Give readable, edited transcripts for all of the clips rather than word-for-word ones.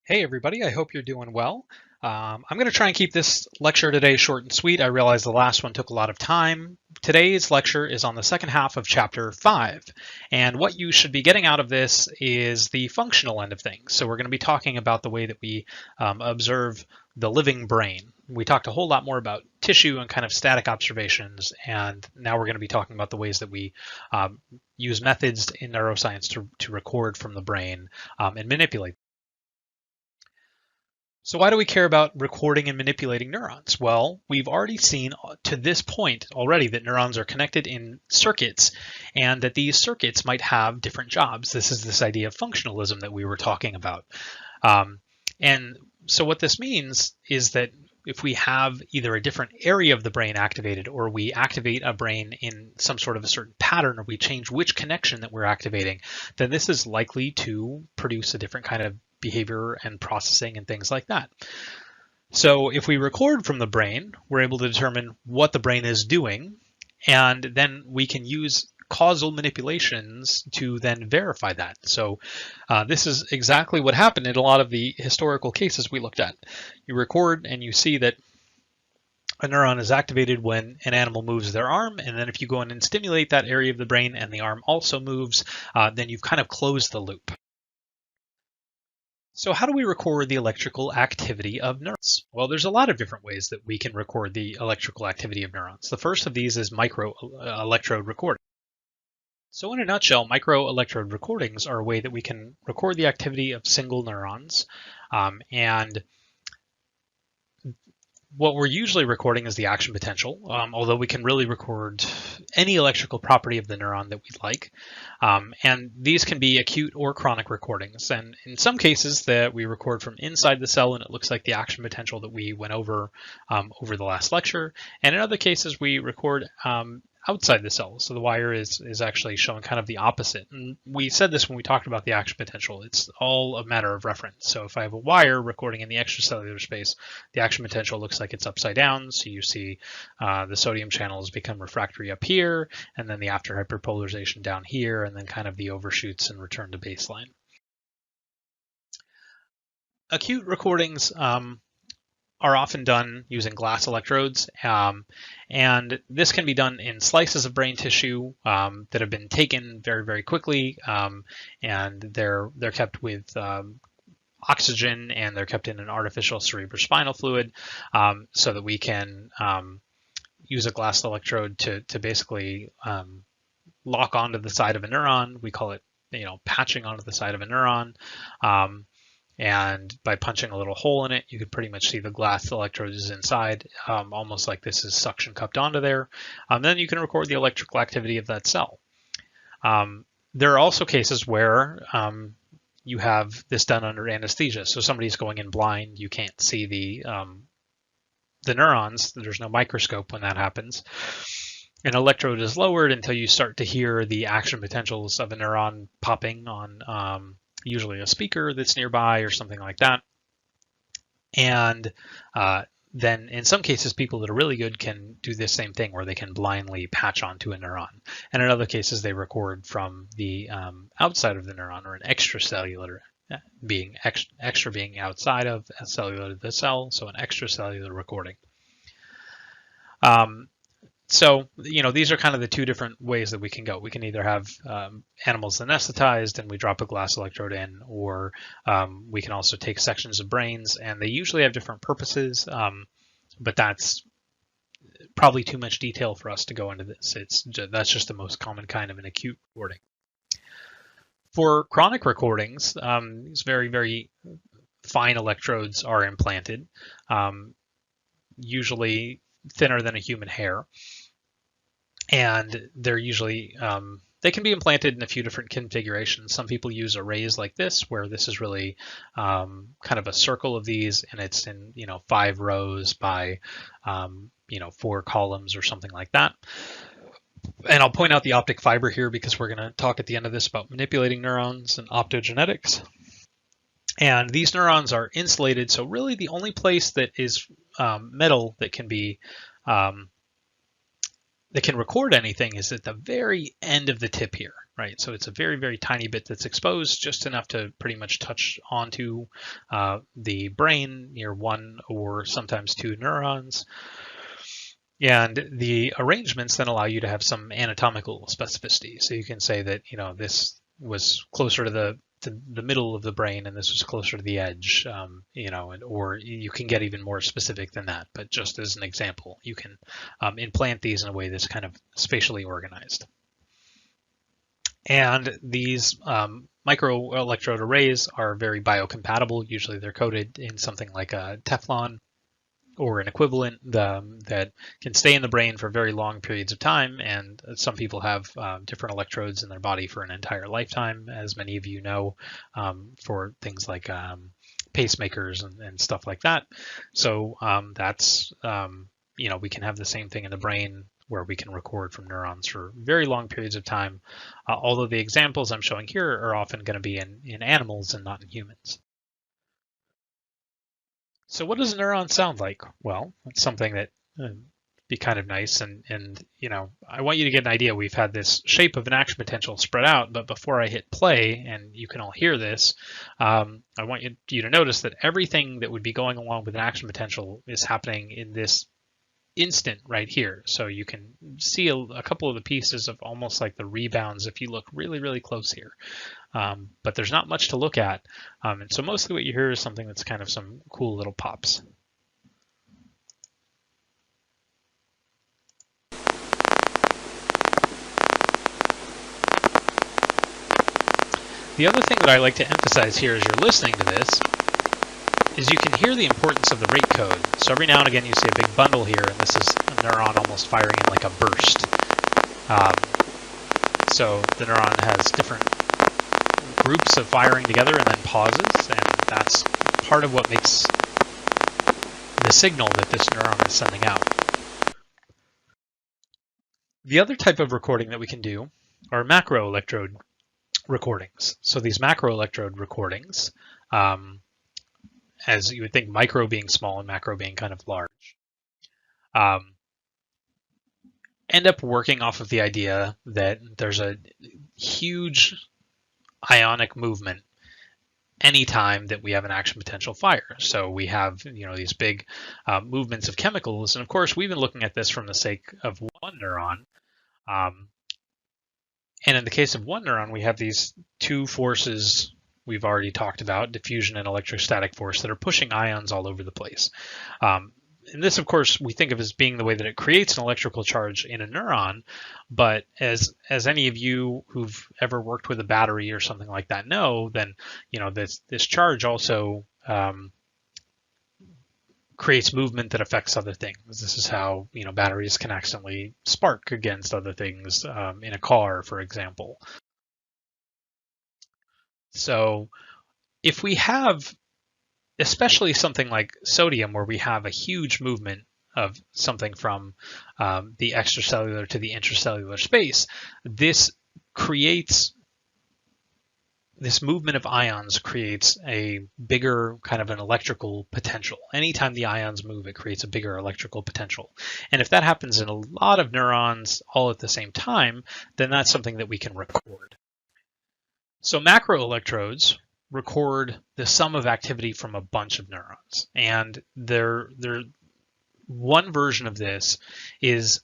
Hey everybody, I hope you're doing well. I'm going to try and keep this lecture today short and sweet. I realize the last one took a lot of time. Today's lecture is on the second half of chapter 5, and what you should be getting out of this is the functional end of things. So we're going to be talking about the way that we observe the living brain. We talked a whole lot more about tissue and kind of static observations, and now we're going to be talking about the ways that we use methods in neuroscience to record from the brain and manipulate. So why do we care about recording and manipulating neurons? Well, we've already seen to this point already that neurons are connected in circuits and that these circuits might have different jobs. This is this idea of functionalism that we were talking about. And so what this means is that if we have either a different area of the brain activated or we activate a brain in some sort of a certain pattern or we change which connection that we're activating, then this is likely to produce a different kind of behavior and processing and things like that. So if we record from the brain, we're able to determine what the brain is doing, and then we can use causal manipulations to then verify that. So this is exactly what happened in a lot of the historical cases we looked at. You record and you see that a neuron is activated when an animal moves their arm, and then if you go in and stimulate that area of the brain and the arm also moves, then you've kind of closed the loop. So how do we record the electrical activity of neurons? Well, there's a lot of different ways that we can record the electrical activity of neurons. The first of these is microelectrode recording. So in a nutshell, microelectrode recordings are a way that we can record the activity of single neurons. And what we're usually recording is the action potential, although we can really record any electrical property of the neuron that we'd like. And these can be acute or chronic recordings. And in some cases that we record from inside the cell and it looks like the action potential that we went over over the last lecture. And in other cases, we record outside the cell. So the wire is actually showing kind of the opposite. And we said this when we talked about the action potential. It's all a matter of reference. So if I have a wire recording in the extracellular space, the action potential looks like it's upside down. So you see the sodium channels become refractory up here, and then the after hyperpolarization down here, and then kind of the overshoots and return to baseline. Acute recordings are often done using glass electrodes, and this can be done in slices of brain tissue that have been taken very, very quickly, and they're kept with oxygen and they're kept in an artificial cerebrospinal fluid, so that we can use a glass electrode to basically lock onto the side of a neuron. We call it, patching onto the side of a neuron. And by punching a little hole in it, you could pretty much see the glass electrodes inside, almost like this is suction cupped onto there. Then you can record the electrical activity of that cell. There are also cases where you have this done under anesthesia. So somebody's going in blind, you can't see the neurons. There's no microscope when that happens. An electrode is lowered until you start to hear the action potentials of a neuron popping on usually a speaker that's nearby or something like that. And then in some cases, people that are really good can do this same thing where they can blindly patch onto a neuron. And in other cases, they record from the outside of the neuron, or an extracellular being, extra being outside of a cellular the cell, so an extracellular recording. So, these are kind of the two different ways that we can go. We can either have animals anesthetized and we drop a glass electrode in, or we can also take sections of brains, and they usually have different purposes, but that's probably too much detail for us to go into this. That's just the most common kind of an acute recording. For chronic recordings, these very, very fine electrodes are implanted, usually thinner than a human hair. And they're usually, they can be implanted in a few different configurations. Some people use arrays like this, where this is really kind of a circle of these, and it's in, 5 rows by, 4 columns or something like that. And I'll point out the optic fiber here because we're going to talk at the end of this about manipulating neurons and optogenetics. And these neurons are insulated, so really the only place that is metal that can be that can record anything is at the very end of the tip here. right? So it's a very, very tiny bit that's exposed, just enough to pretty much touch onto the brain near one or sometimes two neurons. And the arrangements then allow you to have some anatomical specificity. So you can say that, this was closer to the middle of the brain and this was closer to the edge, or you can get even more specific than that. But just as an example, you can implant these in a way that's kind of spatially organized. And these microelectrode arrays are very biocompatible. Usually they're coated in something like a Teflon or an equivalent that can stay in the brain for very long periods of time. And some people have different electrodes in their body for an entire lifetime, as many of you know, for things like pacemakers and stuff like that. So that's, we can have the same thing in the brain where we can record from neurons for very long periods of time, although the examples I'm showing here are often going to be in animals and not in humans. So what does a neuron sound like? Well, it's something that be kind of nice. And I want you to get an idea. We've had this shape of an action potential spread out, but before I hit play, and you can all hear this, I want you to notice that everything that would be going along with an action potential is happening in this instant right here. So you can see a couple of the pieces of almost like the rebounds if you look really, really close here. But there's not much to look at. And so mostly what you hear is something that's kind of some cool little pops. The other thing that I like to emphasize here as you're listening to this is you can hear the importance of the rate code. So every now and again you see a big bundle here, and this is a neuron almost firing in like a burst. So the neuron has different groups of firing together and then pauses, and that's part of what makes the signal that this neuron is sending out. The other type of recording that we can do are macroelectrode recordings. So these macroelectrode recordings, as you would think, micro being small and macro being kind of large, end up working off of the idea that there's a huge ionic movement anytime that we have an action potential fire. So we have these big movements of chemicals, and of course we've been looking at this from the sake of one neuron. And in the case of one neuron, we have these two forces we've already talked about, diffusion and electrostatic force, that are pushing ions all over the place. And this, of course, we think of as being the way that it creates an electrical charge in a neuron. But as any of you who've ever worked with a battery or something like that know, then this charge also creates movement that affects other things. This is how batteries can accidentally spark against other things in a car, for example. So if we have, especially something like sodium, where we have a huge movement of something from the extracellular to the intracellular space, this movement of ions creates a bigger kind of an electrical potential. Anytime the ions move, it creates a bigger electrical potential. And if that happens in a lot of neurons all at the same time, then that's something that we can record. So macroelectrodes record the sum of activity from a bunch of neurons. And one version of this is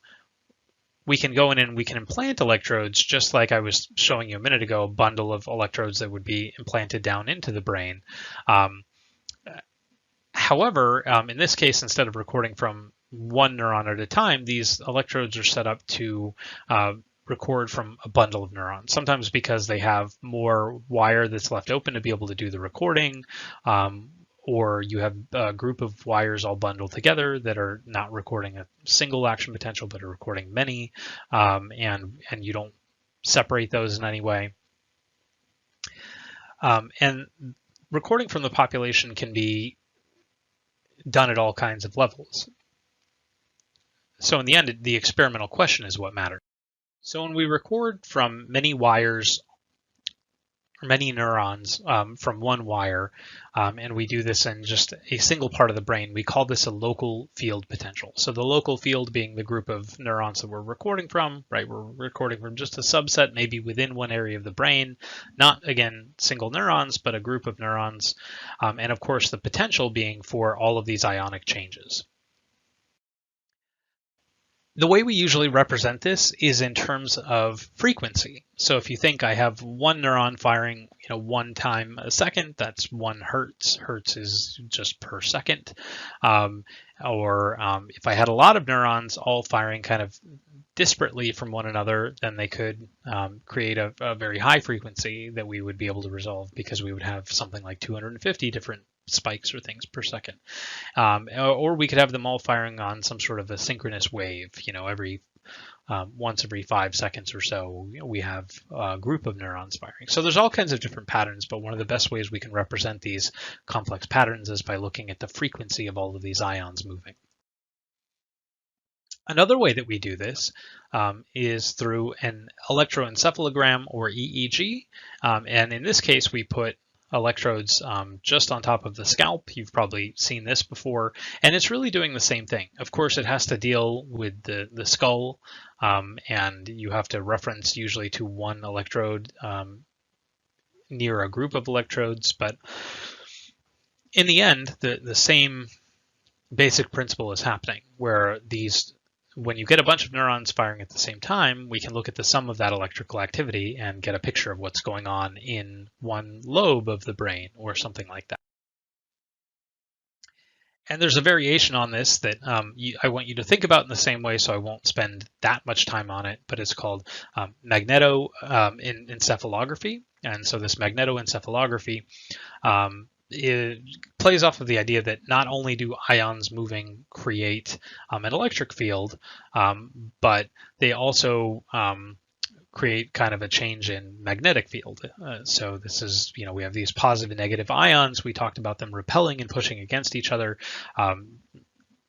we can go in and we can implant electrodes, just like I was showing you a minute ago, a bundle of electrodes that would be implanted down into the brain. However, in this case, instead of recording from one neuron at a time, these electrodes are set up to record from a bundle of neurons, sometimes because they have more wire that's left open to be able to do the recording, or you have a group of wires all bundled together that are not recording a single action potential, but are recording many, and you don't separate those in any way. And recording from the population can be done at all kinds of levels. So in the end, the experimental question is what matters. So when we record from many wires many neurons from one wire, and we do this in just a single part of the brain. We call this a local field potential. So the local field being the group of neurons that we're recording from, right? We're recording from just a subset, maybe within one area of the brain, not, again, single neurons, but a group of neurons. And of course, the potential being for all of these ionic changes. The way we usually represent this is in terms of frequency. So if you think I have one neuron firing, one time a second, that's 1 hertz. Hertz is just per second. If I had a lot of neurons all firing kind of disparately from one another, then they could create a very high frequency that we would be able to resolve, because we would have something like 250 different spikes or things per second. Or we could have them all firing on some sort of a synchronous wave, once every 5 seconds or so, we have a group of neurons firing. So there's all kinds of different patterns, but one of the best ways we can represent these complex patterns is by looking at the frequency of all of these ions moving. Another way that we do this is through an electroencephalogram, or EEG. And in this case, we put electrodes just on top of the scalp. You've probably seen this before, and it's really doing the same thing. Of course, it has to deal with the skull, and you have to reference usually to one electrode near a group of electrodes, but in the end, the same basic principle is happening, where when you get a bunch of neurons firing at the same time, we can look at the sum of that electrical activity and get a picture of what's going on in one lobe of the brain or something like that. And there's a variation on this that I want you to think about in the same way, so I won't spend that much time on it, but it's called magnetoencephalography. And so this magnetoencephalography it plays off of the idea that not only do ions moving create an electric field, but they also create kind of a change in magnetic field. So this is, we have these positive and negative ions. We talked about them repelling and pushing against each other,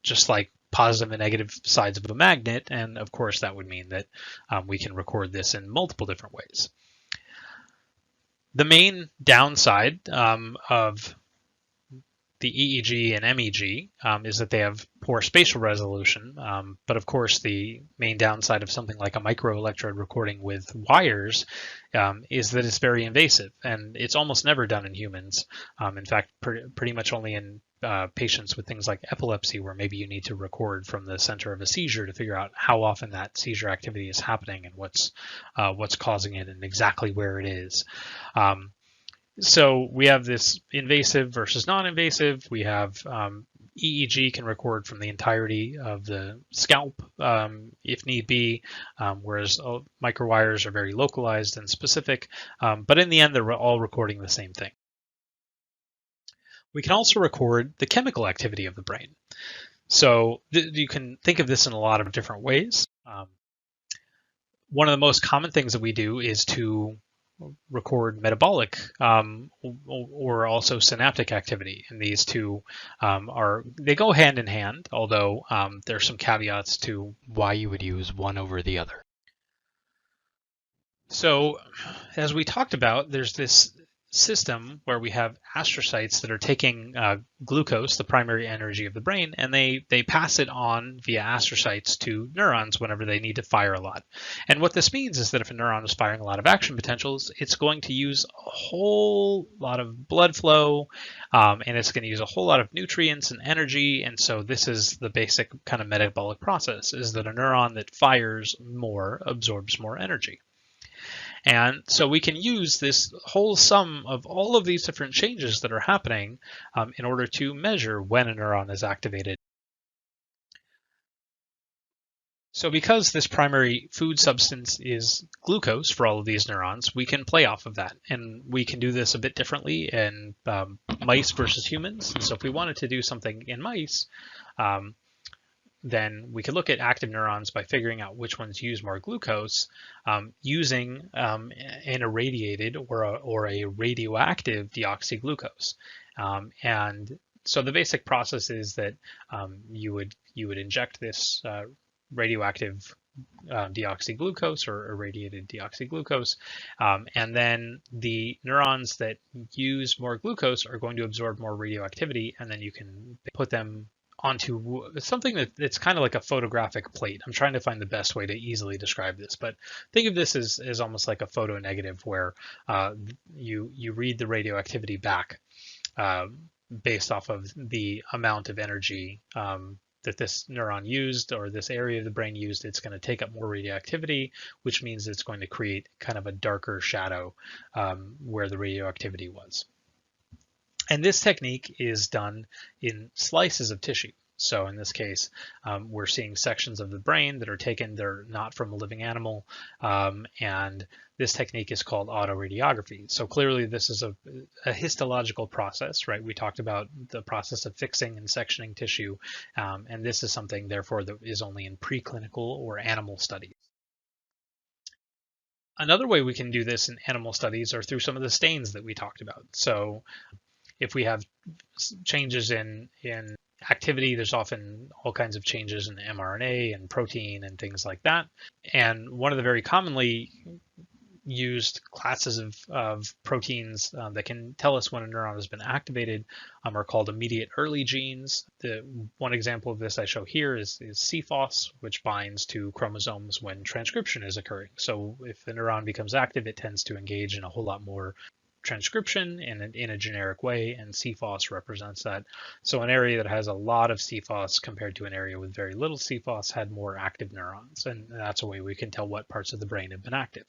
just like positive and negative sides of a magnet. And of course, that would mean that we can record this in multiple different ways. The main downside of the EEG and MEG is that they have poor spatial resolution. But of course, the main downside of something like a microelectrode recording with wires is that it's very invasive, and it's almost never done in humans. In fact, pretty much only in patients with things like epilepsy, where maybe you need to record from the center of a seizure to figure out how often that seizure activity is happening and what's causing it and exactly where it is. So we have this invasive versus non-invasive. We have EEG can record from the entirety of the scalp if need be, whereas microwires are very localized and specific. But in the end, they're all recording the same thing. We can also record the chemical activity of the brain. So you can think of this in a lot of different ways. One of the most common things that we do is to record metabolic or also synaptic activity. And these two they go hand in hand, although there's some caveats to why you would use one over the other. So as we talked about, there's this system where we have astrocytes that are taking glucose, the primary energy of the brain, and they pass it on via astrocytes to neurons whenever they need to fire a lot. And what this means is that if a neuron is firing a lot of action potentials, it's going to use a whole lot of blood flow, and it's going to use a whole lot of nutrients and energy. And so this is the basic kind of metabolic process, is that a neuron that fires more absorbs more energy. And so we can use this whole sum of all of these different changes that are happening in order to measure when a neuron is activated. So because this primary food substance is glucose for all of these neurons, we can play off of that. And we can do this a bit differently in mice versus humans. And so if we wanted to do something in mice, then we could look at active neurons by figuring out which ones use more glucose using an irradiated or a radioactive deoxyglucose. And so the basic process is that you would inject this radioactive deoxyglucose or irradiated deoxyglucose. And then the neurons that use more glucose are going to absorb more radioactivity, and then you can put them onto something that's kind of like a photographic plate. I'm trying to find the best way to easily describe this, but think of this as almost like a photo negative where you read the radioactivity back based off of the amount of energy that this neuron used or this area of the brain used. It's going to take up more radioactivity, which means it's going to create kind of a darker shadow where the radioactivity was. And this technique is done in slices of tissue. So in this case, we're seeing sections of the brain that are taken, they're not from a living animal, and this technique is called autoradiography. So clearly this is a histological process, right? We talked about the process of fixing and sectioning tissue, and this is something, therefore, that is only in preclinical or animal studies. Another way we can do this in animal studies are through some of the stains that we talked about. So if we have changes in activity, there's often all kinds of changes in mRNA and protein and things like that. And one of the very commonly used classes of proteins that can tell us when a neuron has been activated are called immediate early genes. The one example of this I show here is CFOS, which binds to chromosomes when transcription is occurring. So if the neuron becomes active, it tends to engage in a whole lot more transcription in a generic way, and CFOS represents that. So an area that has a lot of CFOS compared to an area with very little CFOS had more active neurons, and that's a way we can tell what parts of the brain have been active.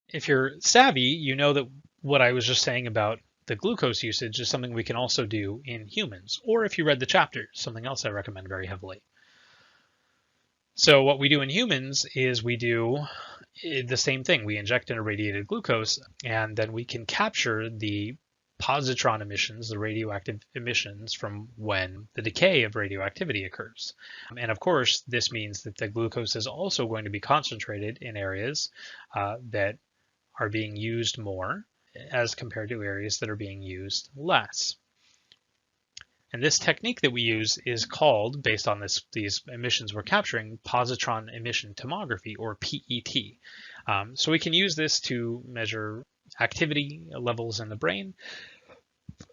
If you're savvy, you know that what I was just saying about the glucose usage is something we can also do in humans, or if you read the chapter, something else I recommend very heavily. So what we do in humans is we do the same thing. We inject an irradiated glucose, and then we can capture the positron emissions, the radioactive emissions from when the decay of radioactivity occurs. And of course, this means that the glucose is also going to be concentrated in areas that are being used more as compared to areas that are being used less. And this technique that we use is called, based on these emissions we're capturing, positron emission tomography, or PET. So we can use this to measure activity levels in the brain.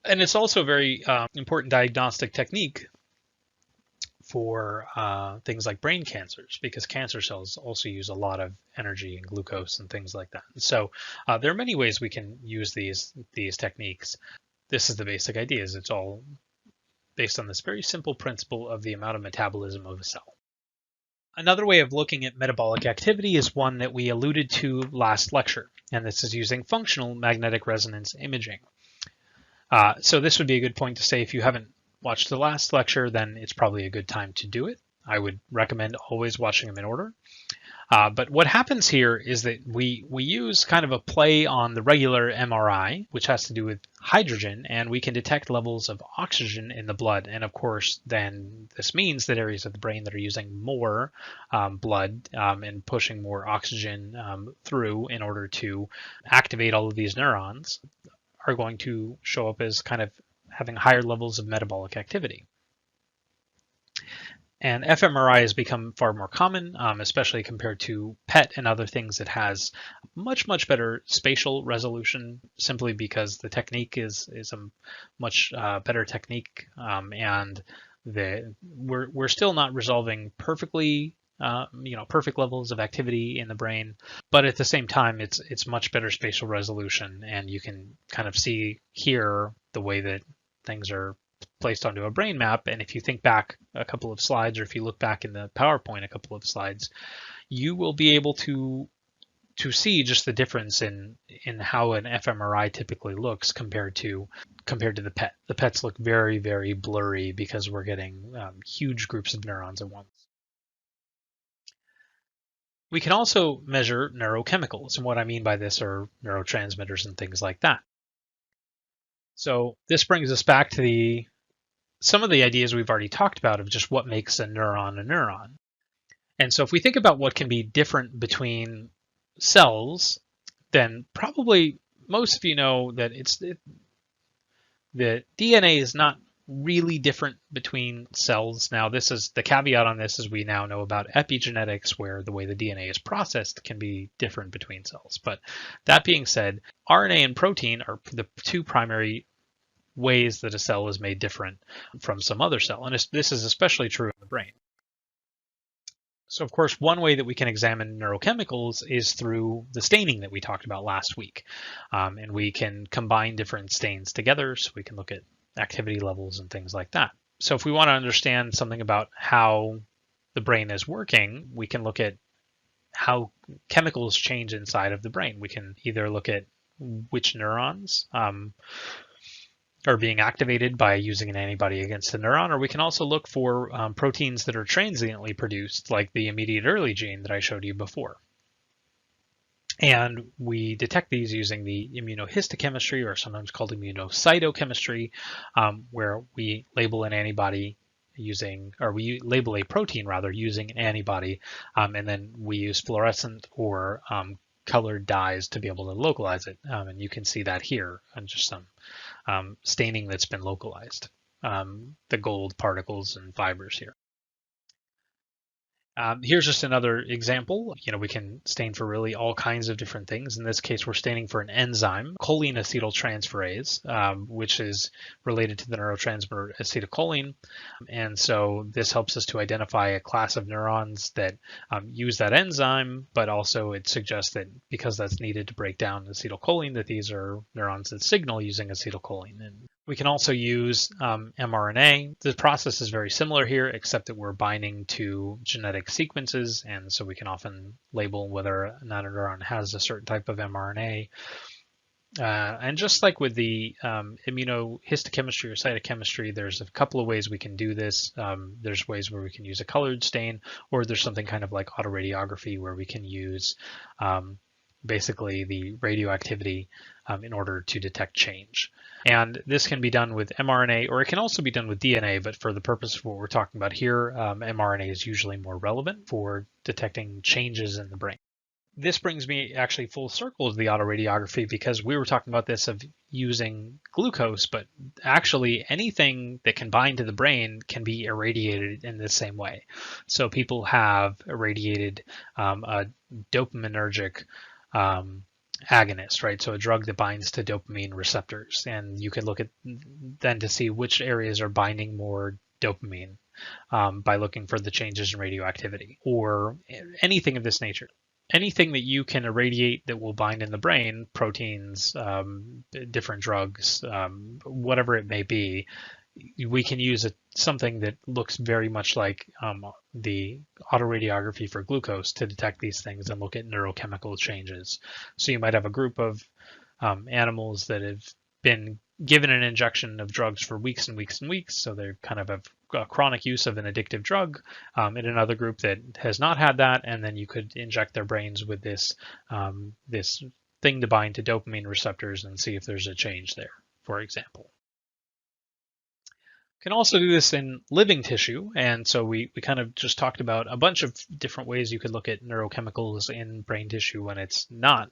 And it's also a very important diagnostic technique for things like brain cancers, because cancer cells also use a lot of energy and glucose and things like that. So there are many ways we can use these techniques. This is the basic idea, is it's all based on this very simple principle of the amount of metabolism of a cell. Another way of looking at metabolic activity is one that we alluded to last lecture, and this is using functional magnetic resonance imaging. So this would be a good point to say, if you haven't watched the last lecture, then it's probably a good time to do it. I would recommend always watching them in order. But what happens here is that we use kind of a play on the regular MRI, which has to do with hydrogen, and we can detect levels of oxygen in the blood. And of course, then this means that areas of the brain that are using more blood and pushing more oxygen through in order to activate all of these neurons are going to show up as kind of having higher levels of metabolic activity. And fMRI has become far more common, especially compared to PET and other things. It has much, much better spatial resolution, simply because the technique is a much better technique, and we're still not resolving perfectly, perfect levels of activity in the brain, but at the same time, it's much better spatial resolution, and you can kind of see here the way that things are placed onto a brain map. And if you think back a couple of slides, or if you look back in the PowerPoint a couple of slides, you will be able to see just the difference in how an fMRI typically looks compared to the PET. The PETs look very, very blurry because we're getting huge groups of neurons at once. We can also measure neurochemicals, and what I mean by this are neurotransmitters and things like that. So this brings us back to some of the ideas we've already talked about of just what makes a neuron a neuron. And so if we think about what can be different between cells, then probably most of you know that the DNA is not really different between cells. Now, this is the caveat on this is we now know about epigenetics, where the way the DNA is processed can be different between cells. But that being said, RNA and protein are the two primary ways that a cell is made different from some other cell. And this is especially true in the brain. So, of course, one way that we can examine neurochemicals is through the staining that we talked about last week. And we can combine different stains together, so we can look at activity levels and things like that. So if we want to understand something about how the brain is working, we can look at how chemicals change inside of the brain. We can either look at which neurons are being activated by using an antibody against the neuron, or we can also look for proteins that are transiently produced, like the immediate early gene that I showed you before. And we detect these using the immunohistochemistry, or sometimes called immunocytochemistry, where we label an antibody using, or we label a protein rather using an antibody, and then we use fluorescent or colored dyes to be able to localize it. And you can see that here on just some staining that's been localized, the gold particles and fibers here. Here's just another example. We can stain for really all kinds of different things. In this case, we're staining for an enzyme, choline acetyltransferase, which is related to the neurotransmitter acetylcholine. And so this helps us to identify a class of neurons that use that enzyme, but also it suggests that because that's needed to break down acetylcholine, that these are neurons that signal using acetylcholine. And we can also use mRNA. The process is very similar here, except that we're binding to genetic sequences, and so we can often label whether or not a neuron has a certain type of mRNA. And just like with the immunohistochemistry or cytochemistry, there's a couple of ways we can do this. There's ways where we can use a colored stain, or there's something kind of like autoradiography where we can use basically the radioactivity in order to detect change. And this can be done with mRNA, or it can also be done with DNA, but for the purpose of what we're talking about here, mRNA is usually more relevant for detecting changes in the brain. This brings me actually full circle to the autoradiography, because we were talking about this of using glucose, but actually anything that can bind to the brain can be irradiated in the same way. So people have irradiated a dopaminergic agonist, right? So a drug that binds to dopamine receptors, and you can look at then to see which areas are binding more dopamine by looking for the changes in radioactivity, or anything of this nature. Anything that you can irradiate that will bind in the brain, proteins, different drugs, whatever it may be, we can use something that looks very much like the autoradiography for glucose to detect these things and look at neurochemical changes. So you might have a group of animals that have been given an injection of drugs for weeks and weeks and weeks, so they kind of have a chronic use of an addictive drug, in another group that has not had that, and then you could inject their brains with this this thing to bind to dopamine receptors and see if there's a change there, for example. Can also do this in living tissue, and so we kind of just talked about a bunch of different ways you could look at neurochemicals in brain tissue when it's not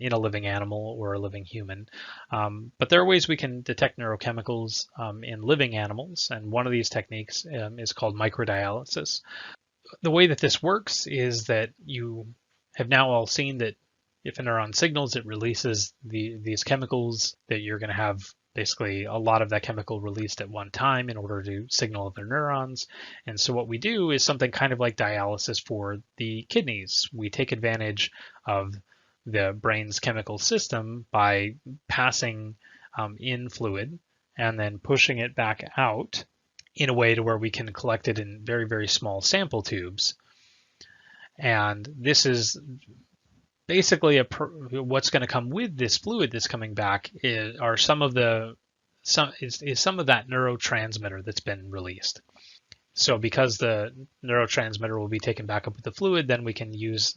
in a living animal or a living human. But there are ways we can detect neurochemicals in living animals, and one of these techniques is called microdialysis. The way that this works is that you have now all seen that if a neuron signals, it releases these chemicals, that you're going to have basically a lot of that chemical released at one time in order to signal other neurons. And so what we do is something kind of like dialysis for the kidneys. We take advantage of the brain's chemical system by passing in fluid and then pushing it back out in a way to where we can collect it in very, very small sample tubes. And this is basically what's going to come with this fluid that's coming back is some of that neurotransmitter that's been released. So because the neurotransmitter will be taken back up with the fluid, then we can use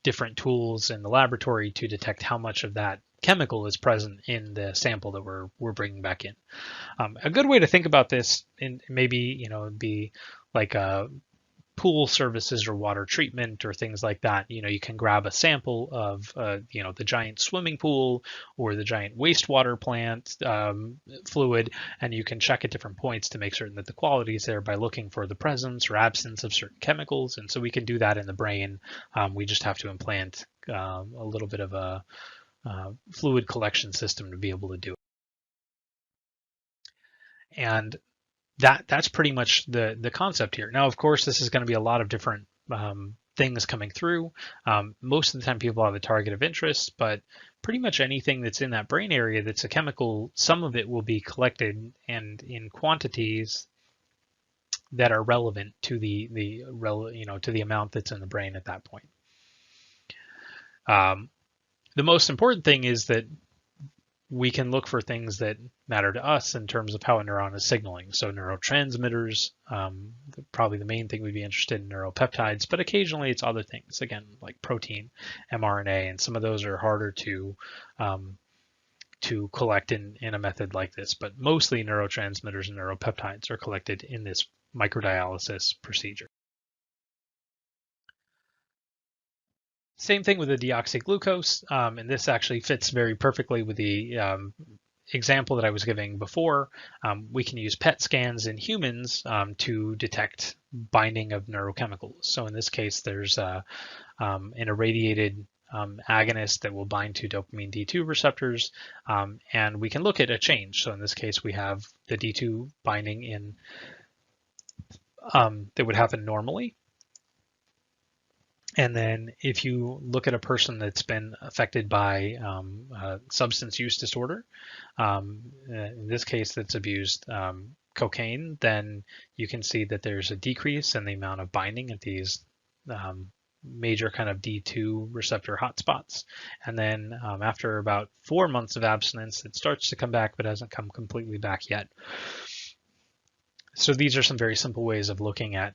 different tools in the laboratory to detect how much of that chemical is present in the sample that we're bringing back in. A good way to think about this, maybe it'd be like a pool services or water treatment or things like that. You can grab a sample of, the giant swimming pool or the giant wastewater plant fluid, and you can check at different points to make certain that the quality is there by looking for the presence or absence of certain chemicals. And so we can do that in the brain. We just have to implant a little bit of a fluid collection system to be able to do it. And that's pretty much the concept here. Now, of course, this is going to be a lot of different things coming through. Most of the time people have a target of interest, but pretty much anything that's in that brain area that's a chemical, some of it will be collected and in quantities that are relevant to to the amount that's in the brain at that point. The most important thing is that we can look for things that matter to us in terms of how a neuron is signaling. So neurotransmitters, probably the main thing we'd be interested in, neuropeptides, but occasionally it's other things, again, like protein, mRNA, and some of those are harder to collect in a method like this. But mostly neurotransmitters and neuropeptides are collected in this microdialysis procedure. Same thing with the deoxyglucose, and this actually fits very perfectly with the example that I was giving before. We can use PET scans in humans to detect binding of neurochemicals. So in this case, there's an irradiated agonist that will bind to dopamine D2 receptors, and we can look at a change. So in this case, we have the D2 binding in that would happen normally. And then if you look at a person that's been affected by substance use disorder, in this case that's abused cocaine, then you can see that there's a decrease in the amount of binding at these major kind of D2 receptor hotspots. And then after about 4 months of abstinence, it starts to come back, but hasn't come completely back yet. So these are some very simple ways of looking at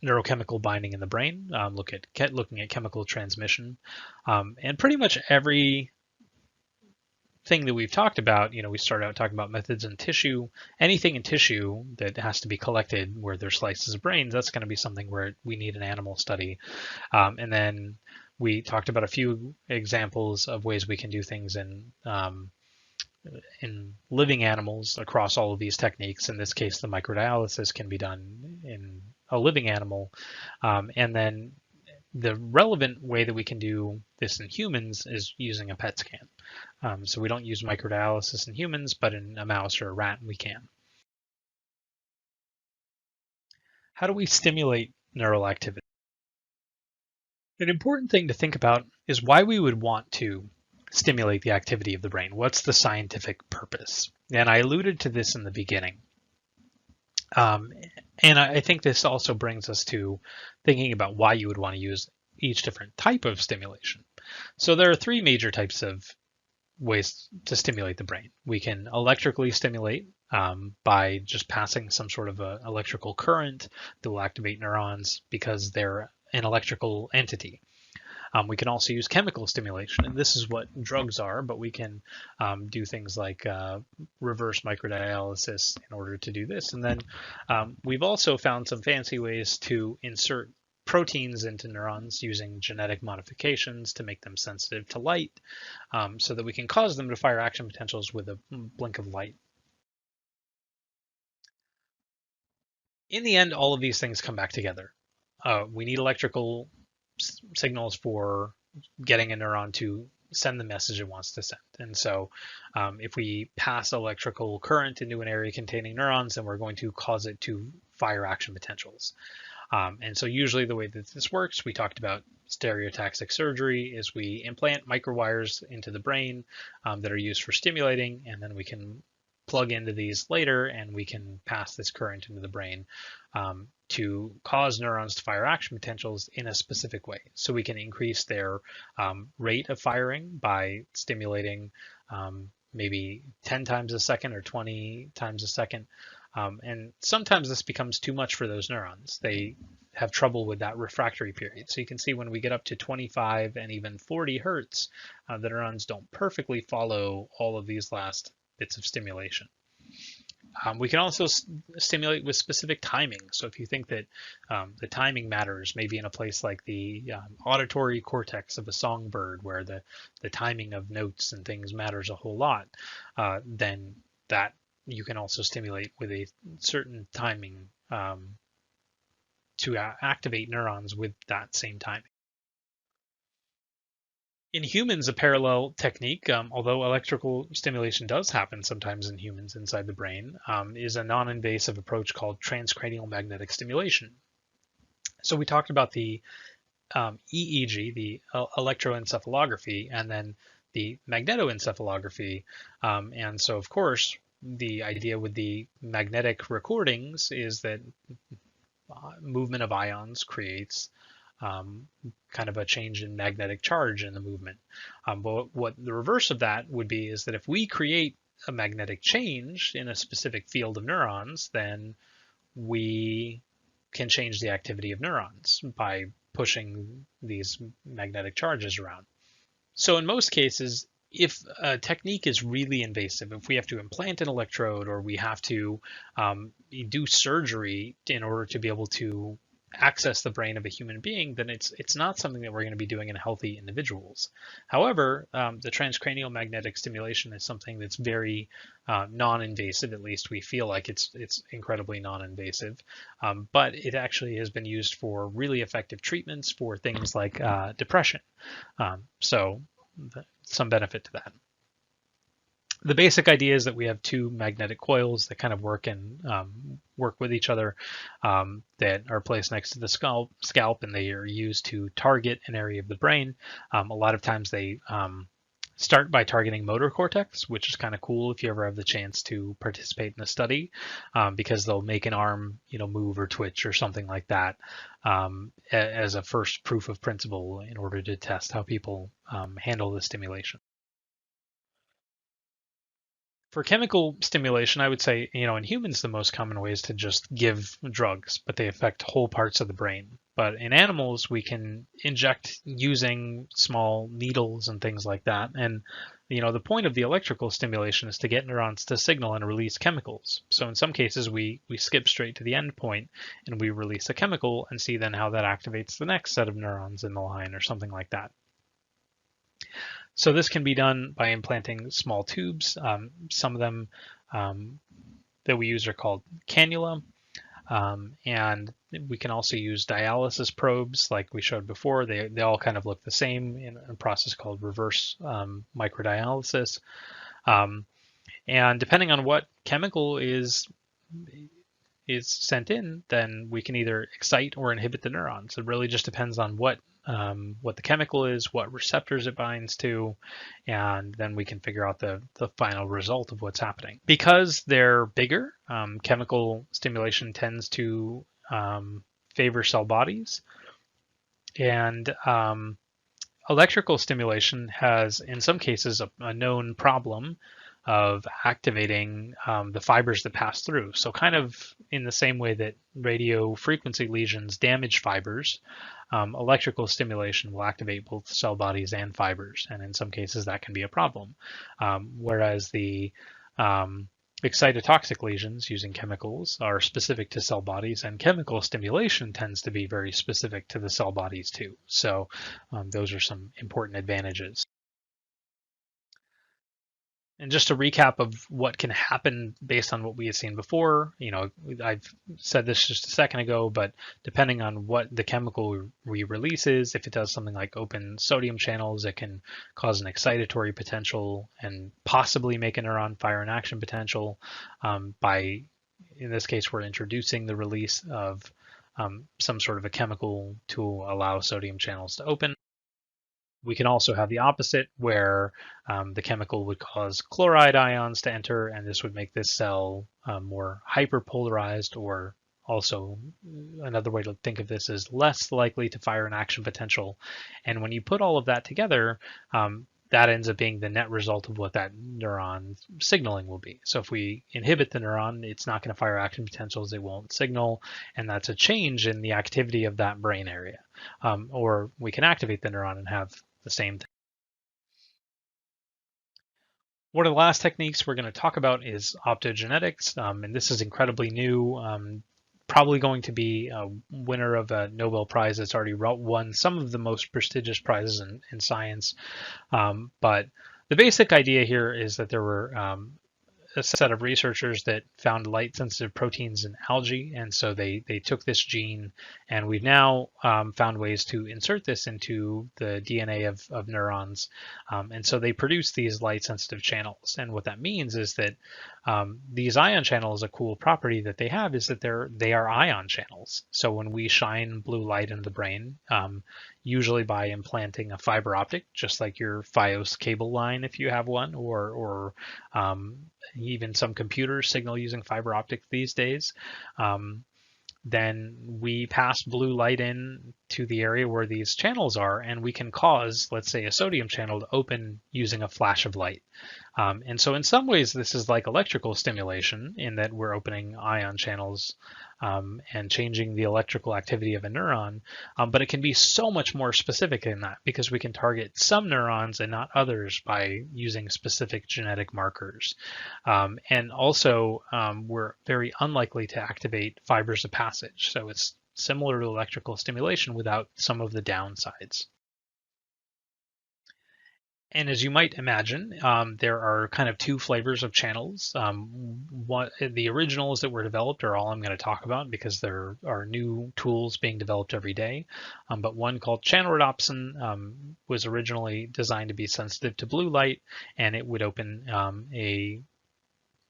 neurochemical binding in the brain, looking at chemical transmission, and pretty much every thing that we've talked about, we started out talking about methods in tissue. Anything in tissue that has to be collected where there's slices of brains, that's going to be something where we need an animal study. And then we talked about a few examples of ways we can do things in living animals across all of these techniques. In this case, the microdialysis can be done in a living animal. And then the relevant way that we can do this in humans is using a PET scan. So we don't use microdialysis in humans, but in a mouse or a rat, we can. How do we stimulate neural activity? An important thing to think about is why we would want to stimulate the activity of the brain. What's the scientific purpose? And I alluded to this in the beginning. And I think this also brings us to thinking about why you would want to use each different type of stimulation. So there are 3 major types of ways to stimulate the brain. We can electrically stimulate by just passing some sort of a electrical current that will activate neurons because they're an electrical entity. We can also use chemical stimulation, and this is what drugs are, but we can do things like reverse microdialysis in order to do this. And then we've also found some fancy ways to insert proteins into neurons using genetic modifications to make them sensitive to light so that we can cause them to fire action potentials with a blink of light. In the end, all of these things come back together. We need electrical signals for getting a neuron to send the message it wants to send. And so if we pass electrical current into an area containing neurons, then we're going to cause it to fire action potentials. And so usually the way that this works, we talked about stereotaxic surgery, is we implant microwires into the brain that are used for stimulating, and then we can plug into these later and we can pass this current into the brain to cause neurons to fire action potentials in a specific way. So we can increase their rate of firing by stimulating maybe 10 times a second or 20 times a second. And sometimes this becomes too much for those neurons. They have trouble with that refractory period. So you can see when we get up to 25 and even 40 hertz, the neurons don't perfectly follow all of these last bits of stimulation. We can also stimulate with specific timing. So if you think that the timing matters, maybe in a place like the auditory cortex of a songbird, where the timing of notes and things matters a whole lot, then that you can also stimulate with a certain timing to activate neurons with that same timing. In humans, a parallel technique, although electrical stimulation does happen sometimes in humans inside the brain, is a non-invasive approach called transcranial magnetic stimulation. So we talked about the EEG, the electroencephalography, and then the magnetoencephalography. And so, of course, the idea with the magnetic recordings is that movement of ions creates kind of a change in magnetic charge in the movement. But what the reverse of that would be is that if we create a magnetic change in a specific field of neurons, then we can change the activity of neurons by pushing these magnetic charges around. So in most cases, if a technique is really invasive, if we have to implant an electrode or we have to do surgery in order to be able to access the brain of a human being, then it's not something that we're going to be doing in healthy individuals. However, the transcranial magnetic stimulation is something that's very non-invasive. At least we feel like it's incredibly non-invasive, but it actually has been used for really effective treatments for things like depression. So some benefit to that. The basic idea is that we have two magnetic coils that kind of work with each other, that are placed next to the scalp, and they are used to target an area of the brain. A lot of times they start by targeting motor cortex, which is kind of cool if you ever have the chance to participate in a study, because they'll make an arm, move or twitch or something like that, as a first proof of principle in order to test how people handle the stimulation. For chemical stimulation, I would say, in humans, the most common way is to just give drugs, but they affect whole parts of the brain. But in animals, we can inject using small needles and things like that. And, the point of the electrical stimulation is to get neurons to signal and release chemicals. So in some cases, we skip straight to the end point and we release a chemical and see then how that activates the next set of neurons in the line or something like that. So this can be done by implanting small tubes. Some of them that we use are called cannula. And we can also use dialysis probes like we showed before. They all kind of look the same in a process called reverse microdialysis. And depending on what chemical is sent in, then we can either excite or inhibit the neurons. It really just depends on what the chemical is, what receptors it binds to, and then we can figure out the final result of what's happening. Because they're bigger, chemical stimulation tends to favor cell bodies, and electrical stimulation has, in some cases, a known problem of activating the fibers that pass through. So kind of in the same way that radio frequency lesions damage fibers, electrical stimulation will activate both cell bodies and fibers. And in some cases that can be a problem. Whereas the excitotoxic lesions using chemicals are specific to cell bodies, and chemical stimulation tends to be very specific to the cell bodies too. So those are some important advantages. And just a recap of what can happen based on what we had seen before, I've said this just a second ago, but depending on what the chemical we release is, if it does something like open sodium channels, it can cause an excitatory potential and possibly make a neuron fire an action potential by, in this case, we're introducing the release of some sort of a chemical to allow sodium channels to open. We can also have the opposite, where the chemical would cause chloride ions to enter, and this would make this cell more hyperpolarized, or also another way to think of this is less likely to fire an action potential. And when you put all of that together, that ends up being the net result of what that neuron signaling will be. So if we inhibit the neuron, it's not going to fire action potentials, it won't signal, and that's a change in the activity of that brain area. Or we can activate the neuron and have the same thing. One of the last techniques we're going to talk about is optogenetics, and this is incredibly new. Probably going to be a winner of a Nobel Prize that's already won some of the most prestigious prizes in science. But the basic idea here is that there were a set of researchers that found light-sensitive proteins in algae, and so they took this gene, and we've now found ways to insert this into the DNA of neurons, and so they produce these light-sensitive channels. And what that means is that these ion channels, a cool property that they have is that they are ion channels. So when we shine blue light into the brain, usually by implanting a fiber optic, just like your Fios cable line if you have one, or even some computers signal using fiber optic these days, then we pass blue light in to the area where these channels are, and we can cause, let's say, a sodium channel to open using a flash of light. And so in some ways, this is like electrical stimulation in that we're opening ion channels and changing the electrical activity of a neuron. But it can be so much more specific than that because we can target some neurons and not others by using specific genetic markers. And also, we're very unlikely to activate fibers of passage. So it's similar to electrical stimulation without some of the downsides. And as you might imagine, there are kind of two flavors of channels. The originals that were developed are all I'm going to talk about because there are new tools being developed every day. But one called channel rhodopsin was originally designed to be sensitive to blue light, and it would open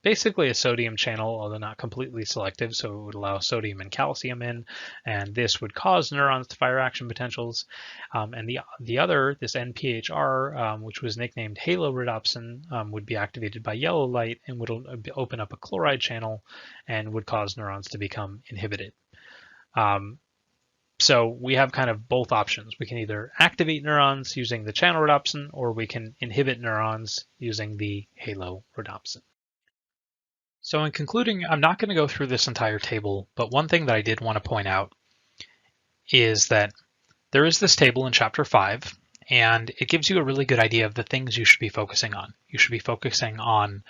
basically a sodium channel, although not completely selective, so it would allow sodium and calcium in, and this would cause neurons to fire action potentials. And the other, this NPHR, which was nicknamed halo rhodopsin, would be activated by yellow light and would open up a chloride channel and would cause neurons to become inhibited. So we have kind of both options. We can either activate neurons using the channel rhodopsin, or we can inhibit neurons using the halo rhodopsin. So in concluding, I'm not going to go through this entire table, but one thing that I did want to point out is that there is this table in Chapter 5, and it gives you a really good idea of the things you should be focusing on. You should be focusing on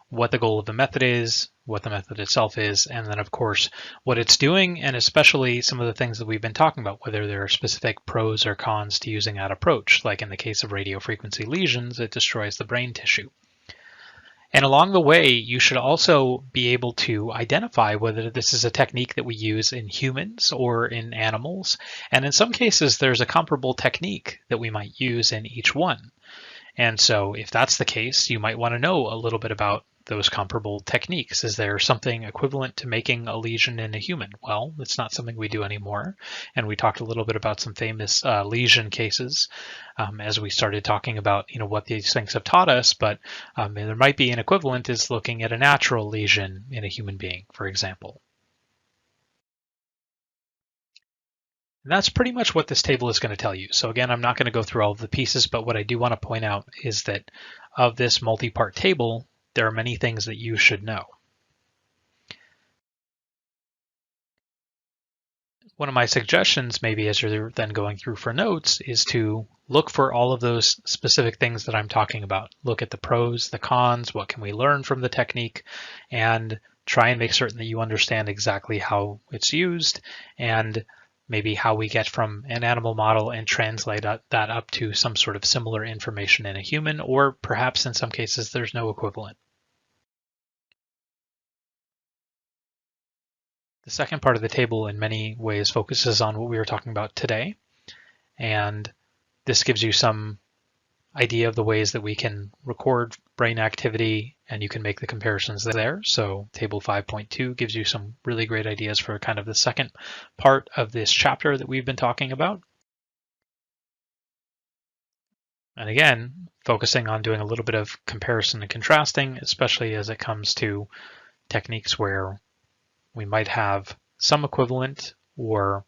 what the goal of the method is, what the method itself is, and then, of course, what it's doing, and especially some of the things that we've been talking about, whether there are specific pros or cons to using that approach. Like in the case of radiofrequency lesions, it destroys the brain tissue. And along the way, you should also be able to identify whether this is a technique that we use in humans or in animals. And in some cases, there's a comparable technique that we might use in each one. And so if that's the case, you might want to know a little bit about those comparable techniques. Is there something equivalent to making a lesion in a human? Well, it's not something we do anymore. And we talked a little bit about some famous lesion cases as we started talking about what these things have taught us. But there might be an equivalent is looking at a natural lesion in a human being, for example. And that's pretty much what this table is going to tell you. So again, I'm not going to go through all of the pieces, but what I do want to point out is that of this multi-part table, there are many things that you should know. One of my suggestions, maybe as you're then going through for notes, is to look for all of those specific things that I'm talking about. Look at the pros, the cons, what can we learn from the technique, and try and make certain that you understand exactly how it's used and maybe how we get from an animal model and translate that up to some sort of similar information in a human, or perhaps in some cases there's no equivalent. The second part of the table in many ways focuses on what we were talking about today, and this gives you some idea of the ways that we can record brain activity, and you can make the comparisons there. So table 5.2 gives you some really great ideas for kind of the second part of this chapter that we've been talking about. And again, focusing on doing a little bit of comparison and contrasting, especially as it comes to techniques where we might have some equivalent or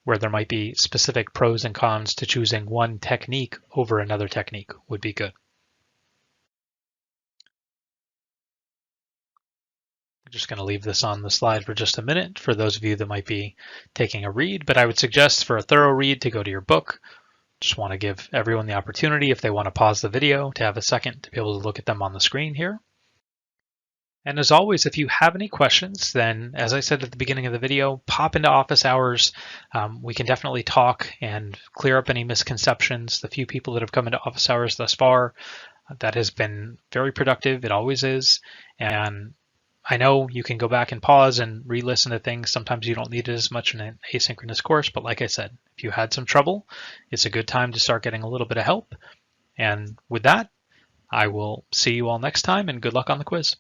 where there might be specific pros and cons to choosing one technique over another technique would be good. I'm just going to leave this on the slide for just a minute for those of you that might be taking a read, but I would suggest for a thorough read to go to your book, Just want to give everyone the opportunity, if they want to pause the video, to have a second to be able to look at them on the screen here. And as always, if you have any questions, then as I said at the beginning of the video, pop into office hours. We can definitely talk and clear up any misconceptions. The few people that have come into office hours thus far, that has been very productive. It always is. And I know you can go back and pause and re-listen to things. Sometimes you don't need it as much in an asynchronous course, but like I said, if you had some trouble, it's a good time to start getting a little bit of help. And with that, I will see you all next time, and good luck on the quiz.